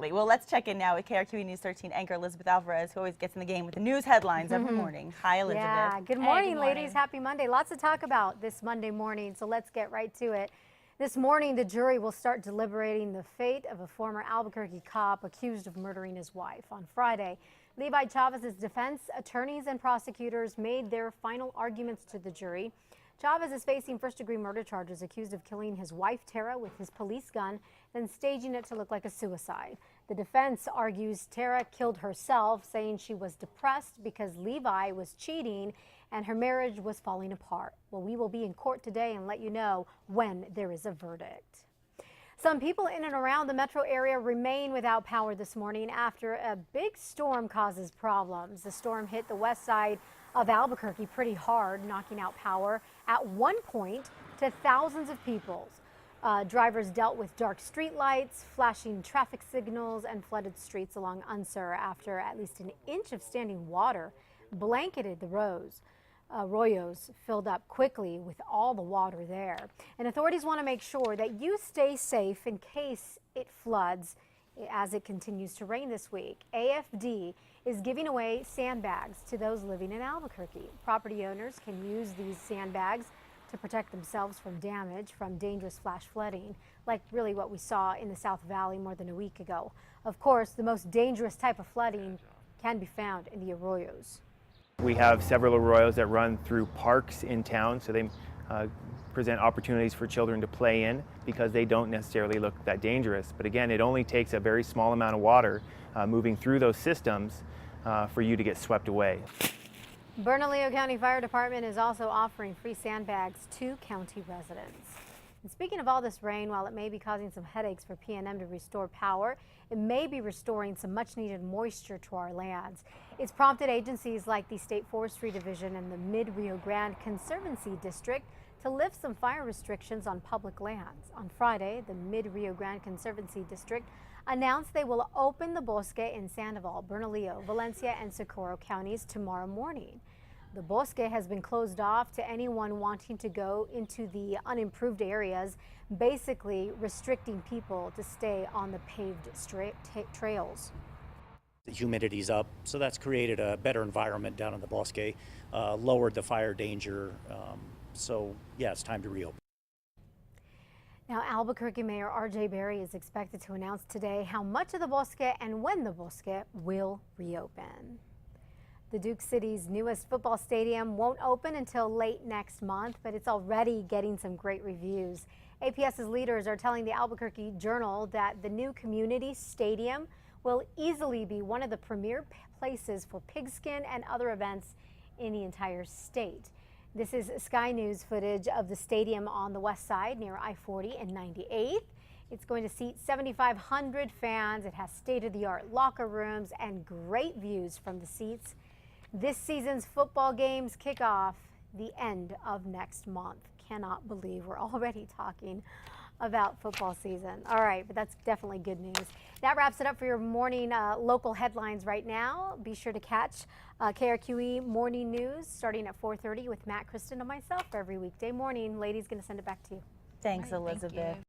Absolutely. Well, let's check in now with KRQE News 13 anchor Elizabeth Alvarez, who always gets in the game with the news headlines every morning. Hi, Elizabeth. Yeah, good morning, ladies. Happy Monday. Lots to talk about this Monday morning, so let's get right to it. This morning, the jury will start deliberating the fate of a former Albuquerque cop accused of murdering his wife. On Friday, Levi Chavez's defense attorneys and prosecutors made their final arguments to the jury. Chavez is facing first-degree murder charges, accused of killing his wife, Tara, with his police gun, then staging it to look like a suicide. The defense argues Tara killed herself, saying she was depressed because Levi was cheating and her marriage was falling apart. Well, we will be in court today and let you know when there is a verdict. Some people in and around the metro area remain without power this morning after a big storm causes problems. The storm hit the west side of Albuquerque pretty hard, knocking out power at one point to thousands of people. Drivers dealt with dark streetlights, flashing traffic signals, and flooded streets along Unsur after at least an inch of standing water blanketed the roads. Arroyos filled up quickly with all the water there. And authorities want to make sure that you stay safe in case it floods as it continues to rain this week. AFD is giving away sandbags to those living in Albuquerque. Property owners can use these sandbags to protect themselves from damage from dangerous flash flooding, like really what we saw in the South Valley more than a week ago. Of course, the most dangerous type of flooding can be found in the arroyos. We have several arroyos that run through parks in town, so they present opportunities for children to play in because they don't necessarily look that dangerous. But again, it only takes a very small amount of water moving through those systems for you to get swept away. Bernalillo County Fire Department is also offering free sandbags to county residents. And speaking of all this rain, while it may be causing some headaches for PNM to restore power, it may be restoring some much-needed moisture to our lands. It's prompted agencies like the State Forestry Division and the Mid-Rio Grande Conservancy District to lift some fire restrictions on public lands. On Friday, the Mid-Rio Grande Conservancy District announced they will open the Bosque in Sandoval, Bernalillo, Valencia, and Socorro counties tomorrow morning. The Bosque has been closed off to anyone wanting to go into the unimproved areas, basically restricting people to stay on the paved trails. The humidity's up, so that's created a better environment down in the Bosque, lowered the fire danger. So yeah, it's time to reopen. Now, Albuquerque Mayor R.J. Berry is expected to announce today how much of the Bosque and when the Bosque will reopen. The Duke City's newest football stadium won't open until late next month, but it's already getting some great reviews. APS's leaders are telling the Albuquerque Journal that the new community stadium will easily be one of the premier places for pigskin and other events in the entire state. This is Sky News footage of the stadium on the west side near I-40 and 98th. It's going to seat 7,500 fans. It has state-of-the-art locker rooms and great views from the seats. This season's football games kick off the end of next month. Cannot believe we're already talking about football season. All right, but that's definitely good news. That wraps it up for your morning local headlines right now. Be sure to catch KRQE Morning News starting at 4:30 with Matt, Kristen, and myself every weekday morning. Ladies, going to send it back to you. Thanks, Elizabeth.